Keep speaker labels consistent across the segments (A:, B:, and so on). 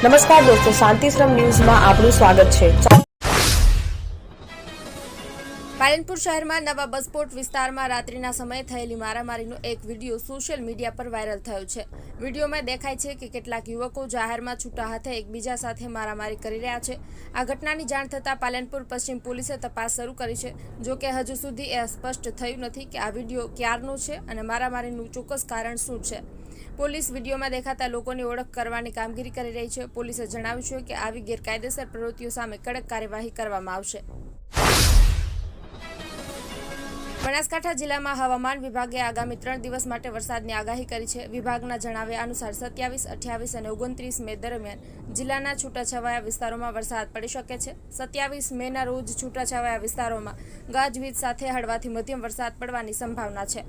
A: નમસ્કાર દોસ્તો, શાંતિશ્રમ ન્યૂઝમાં આપનું સ્વાગત છે।
B: પાલનપુર શહેરમાં નવા બસપોર્ટ વિસ્તારમાં રાત્રિના સમયે થયેલી મારામારીનો એક વિડીયો સોશિયલ મીડિયા પર વાયરલ થયો છે। વિડીયોમાં દેખાય છે કે કેટલાક યુવકો જાહેરમાં છૂટા હાથે એકબીજા સાથે મારામારી કરી રહ્યા છે। આ ઘટનાની જાણ થતાં પાલનપુર પશ્ચિમ પોલીસે તપાસ શરૂ કરી છે। જો કે હજુ સુધી એ સ્પષ્ટ થયું નથી કે આ વિડીયો ક્યારનો છે અને મારામારીનું ચોક્કસ કારણ શું છે। પોલીસ વિડીયોમાં દેખાતા લોકોની ઓળખ કરવાની કામગીરી કરી રહી છે। પોલીસે જણાવ્યું છે કે આવી ગેરકાયદેસર પ્રવૃત્તિઓ સામે કડક કાર્યવાહી કરવામાં આવશે। બનાસકાંઠા જિલ્લામાં હવામાન વિભાગે આગામી 3 દિવસ માટે વરસાદની આગાહી કરી છે। વિભાગના જણાવ્યા અનુસાર 27, 28 અને 29 મે દરમિયાન જિલ્લાના છૂટાછવાયા વિસ્તારોમાં વરસાદ પડી શકે છે। 27 મેના રોજ છૂટાછવાયા વિસ્તારોમાં ગાજવીજ સાથે હળવાથી મધ્યમ વરસાદ પડવાની સંભાવના છે।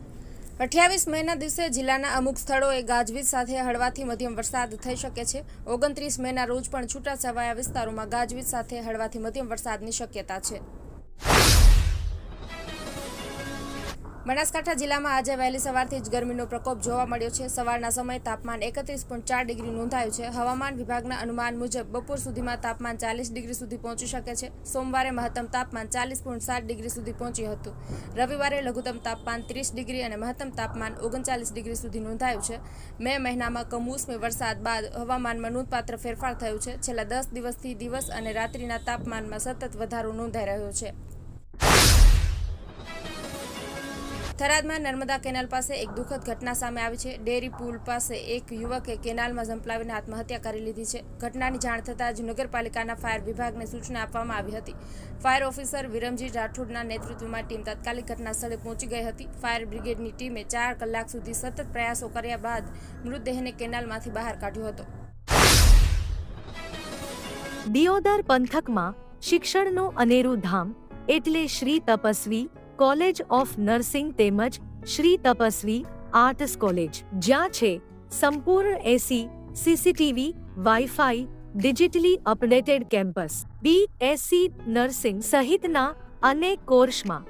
B: 28 મેના દિવસે જિલ્લાના અમુક સ્થળોએ ગાજવીજ સાથે હળવાથી મધ્યમ વરસાદ થઈ શકે છે। 29 મેના રોજ પણ છૂટાછવાયા વિસ્તારોમાં ગાજવીજ સાથે હળવાથી મધ્યમ વરસાદની શક્યતા છે। બનાસકાંઠા જિલ્લામાં આજે વહેલી સવારથી જ ગરમીનો પ્રકોપ જોવા મળ્યો છે। સવારના સમયે તાપમાન 31.4 ડિગ્રી નોંધાયું છે। હવામાન વિભાગના અનુમાન મુજબ બપોર સુધીમાં તાપમાન 40 ડિગ્રી સુધી પહોંચી શકે છે। સોમવારે મહત્તમ તાપમાન 40.7 ડિગ્રી સુધી પહોંચ્યું હતું। રવિવારે લઘુત્તમ તાપમાન 30 ડિગ્રી અને મહત્તમ તાપમાન 39 ડિગ્રી સુધી નોંધાયું છે। મે મહિનામાં કમોસમી વરસાદ બાદ હવામાનમાં નોંધપાત્ર ફેરફાર થયો છે। છેલ્લા 10 દિવસથી દિવસ અને રાત્રિના તાપમાનમાં સતત વધારો નોંધાઈ રહ્યો છે। થરાદમાં નર્મદા કેનાલ પાસે એક દુઃખદ ઘટના સામે આવી છે। ડેરી પુલ પાસે એક યુવકે કેનાલમાં ઝંપલાવીને આત્મહત્યા કરી લીધી છે। ઘટનાની જાણ થતાં જ નગરપાલિકાના ફાયર વિભાગને સૂચના આપવામાં આવી હતી। ફાયર ઓફિસર વિરમજી રાઠોડના નેતૃત્વમાં ટીમ તાત્કાલિક ઘટના સ્થળે પહોંચી ગઈ હતી। ફાયર બ્રિગેડની ટીમે 4 કલાક સુધી સતત પ્રયાસો કર્યા બાદ મૃતદેહને કેનાલમાંથી બહાર કાઢ્યો હતો।
C: દિયોદર પંથકમાં શિક્ષણનું અનેરું ધામ એટલે Shri Tapasvi college of nursing તેમજ શ્રી તપસ્વી આર્ટ્સ કોલેજ, જ્યાં છે સંપૂર્ણ AC, CCTV, wifi, digitally updated campus, BSc nursing સહિતના અનેક કોર્સમાં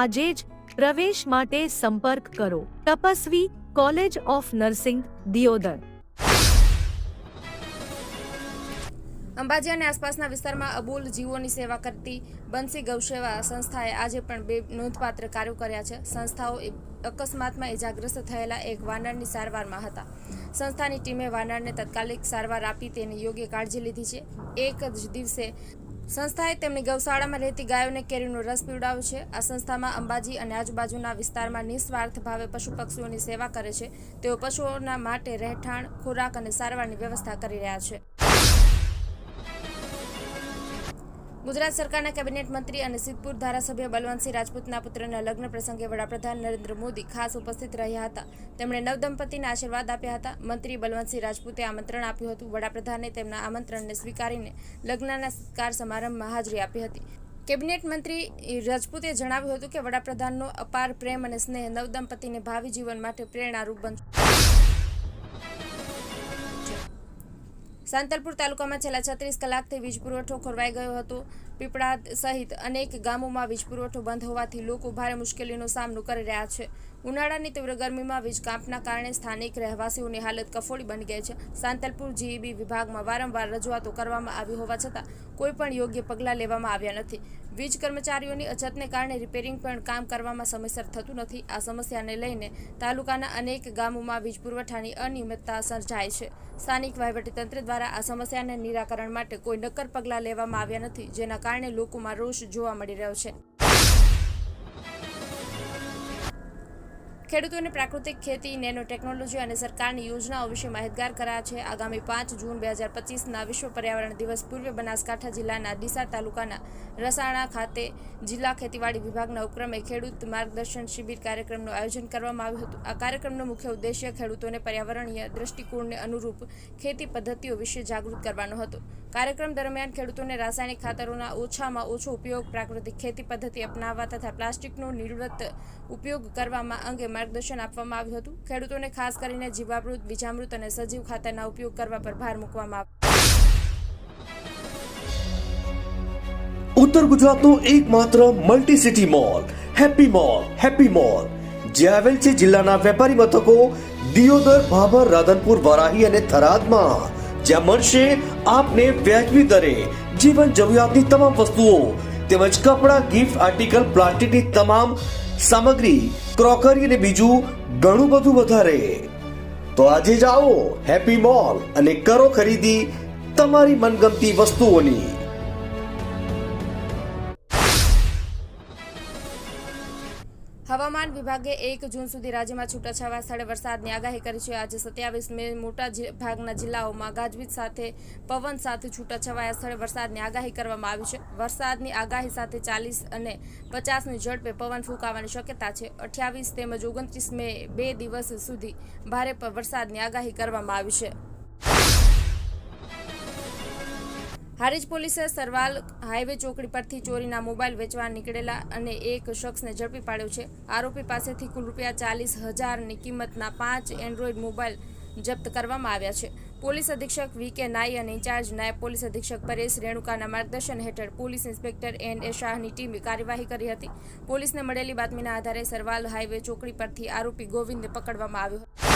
C: આજે જ પ્રવેશ માટે સંપર્ક કરો। Tapasvi college of nursing, Deodar.
B: Ambaji અને આસપાસના વિસ્તારમાં અબોલ જીવોની સેવા કરતી બંસી ગૌસેવા સંસ્થાએ આજે પણ 2 નોંધપાત્ર કાર્યો કર્યા છે। સંસ્થાઓ અકસ્માતમાં ઇજાગ્રસ્ત થયેલા એક વાનરની સારવારમાં હતા। સંસ્થાની ટીમે વાનરને તાત્કાલિક સારવાર આપી તેની યોગ્ય કાળજી લીધી છે। એક જ દિવસે સંસ્થાએ તેમની ગૌશાળામાં રહેતી ગાયોને કેરીનો રસ પીવડાવ્યો છે। આ સંસ્થામાં અંબાજી અને આજુબાજુના વિસ્તારમાં નિસ્વાર્થ ભાવે પશુ પક્ષીઓની સેવા કરે છે। તેઓ પશુઓના માટે રહેઠાણ, ખોરાક અને સારવારની વ્યવસ્થા કરી રહ્યા છે। ગુજરાત સરકારના કેબિનેટ મંત્રી અને સિદ્ધપુર ધારાસભ્ય બલવંતસિંહ રાજપૂતના પુત્રના લગ્ન પ્રસંગે વડાપ્રધાન નરેન્દ્ર મોદી ખાસ ઉપસ્થિત રહ્યા હતા। તેમણે નવદંપતીને આશીર્વાદ આપ્યા હતા। મંત્રી બલવંતસિંહ રાજપૂતે આમંત્રણ આપ્યું હતું। વડાપ્રધાને તેમના આમંત્રણને સ્વીકારીને લગ્નના સત્કાર સમારંભમાં હાજરી આપી હતી। કેબિનેટ મંત્રી રાજપૂતે જણાવ્યું હતું કે વડાપ્રધાનનો અપાર પ્રેમ અને સ્નેહ નવદંપતીને ભાવિ જીવન માટે પ્રેરણારૂપ બનશે। સાંતલપુર તાલુકામાં છેલ્લા 36 કલાકથી વીજ પુરવઠો ખોરવાઈ ગયો હતો। પીપળાદ સહિત અનેક ગામોમાં વીજ પુરવઠો બંધ હોવાથી લોકો ભારે મુશ્કેલીનો સામનો કરી રહ્યા છે। ઉનાળાની તીવ્ર ગરમીમાં વીજ કાપના કારણે સ્થાનિક રહેવાસીઓની હાલત કફોડી બની ગઈ છે। સાંતલપુર GEB વિભાગમાં વારંવાર રજૂઆતો કરવામાં આવી હોવા છતાં કોઈ પણ યોગ્ય પગલાં લેવામાં આવ્યા નથી। વીજ કર્મચારીઓની અછતને કારણે રિપેરિંગ પણ કામ કરવામાં સમયસર થતું નથી। આ સમસ્યાને લઈને તાલુકાના અનેક ગામોમાં વીજ પુરવઠાની અનિયમિતતા સર્જાય છે। સ્થાનિક વહીવટીતંત્ર દ્વારા આ સમસ્યાને નિરાકરણ માટે કોઈ નક્કર પગલાં લેવામાં આવ્યા નથી, જેના કારણે લોકોમાં રોષ જોવા મળી રહ્યો છે। ખેડૂતોને પ્રાકૃતિક ખેતી, નેનો ટેકનોલોજી અને સરકારની યોજનાઓ વિશે માહિતગાર કરાયા છે। આગામી 5 જૂન 2025ના વિશ્વ પર્યાવરણ દિવસ પૂર્વે બનાસકાંઠા જિલ્લાના ડીસા તાલુકાના રસાણા ખાતે જિલ્લા ખેતીવાડી વિભાગના ઉપક્રમે ખેડૂત માર્ગદર્શન શિબિર કાર્યક્રમનું આયોજન કરવામાં આવ્યું હતું। આ કાર્યક્રમનો મુખ્ય ઉદ્દેશ્ય ખેડૂતોને પર્યાવરણીય દ્રષ્ટિકોણને અનુરૂપ ખેતી પદ્ધતિઓ વિશે જાગૃત કરવાનો હતો। કાર્યક્રમ દરમિયાન ખેડૂતોને રાસાયણિક ખાતરોના ઓછામાં ઓછો ઉપયોગ, પ્રાકૃતિક ખેતી પદ્ધતિ અપનાવવા તથા પ્લાસ્ટિકનો નિર્વત ઉપયોગ કરવામાં અંગે માર્ગદર્શન આપવામાં આવ્યું હતું। ખેડૂતોને ખાસ કરીને જીવામૃત, બીજામૃત અને સજીવ ખાતરના ઉપયોગ કરવા પર ભાર મૂકવામાં આવ્યો।
D: ઉત્તર ગુજરાતનો એકમાત્ર multi city mall happy mall જે આવેલ છે જિલ્લાના વેપારી મથકો દિયોદર, ભાભર, રાધનપુર, વારાહી અને થરાદમાં। જ્યાં મળશે આપને વ્યાજબી દરે જીવન જરૂરિયાતની તમામ વસ્તુઓ તેમજ કપડાં, ગિફ્ટ આર્ટિકલ, પ્લાસ્ટિકની તમામ સામગ્રી, ક્રોકરી અને બીજું ઘણું બધું વધારે. તો આજે જ આવો હેપી મોલ અને કરો ખરીદી તમારી મનગમતી વસ્તુઓની.
B: હવામાન વિભાગે 1 જૂન સુધી રાજ્યમાં છૂટાછવાયા સ્થળે વરસાદની આગાહી કરી છે. આજે 27 મે મોટા ભાગના જિલ્લાઓમાં ગાજવીજ સાથે પવન સાથે છૂટાછવાયા સ્થળે વરસાદની આગાહી કરવામાં આવી છે. વરસાદની આગાહી સાથે 40 અને 50ની ઝડપે પવન ફૂંકાવાની શક્યતા છે. 28 તેમજ 29 મે 2 દિવસ સુધી ભારે વરસાદની આગાહી કરવામાં આવી છે. હારીજ પોલીસે સરવાલ હાઈવે ચોકડી પરથી ચોરીના મોબાઈલ વેચવા નીકળેલા અને એક શખ્સને ઝડપી પાડ્યો છે. આરોપી પાસેથી કુલ ₹40,000ની કિંમતના 5 એન્ડ્રોઈડ મોબાઈલ જપ્ત કરવામાં આવ્યા છે. પોલીસ અધિક્ષક VK નાઈ અને ઇન્ચાર્જ નાયબ પોલીસ અધિક્ષક પરેશ રેણુકાના માર્ગદર્શન હેઠળ પોલીસ ઇન્સ્પેક્ટર NA શાહની ટીમે કાર્યવાહી કરી હતી. પોલીસને મળેલી બાતમીના આધારે સરવાલ હાઈવે ચોકડી પરથી આરોપી ગોવિંદને પકડવામાં આવ્યો હતો.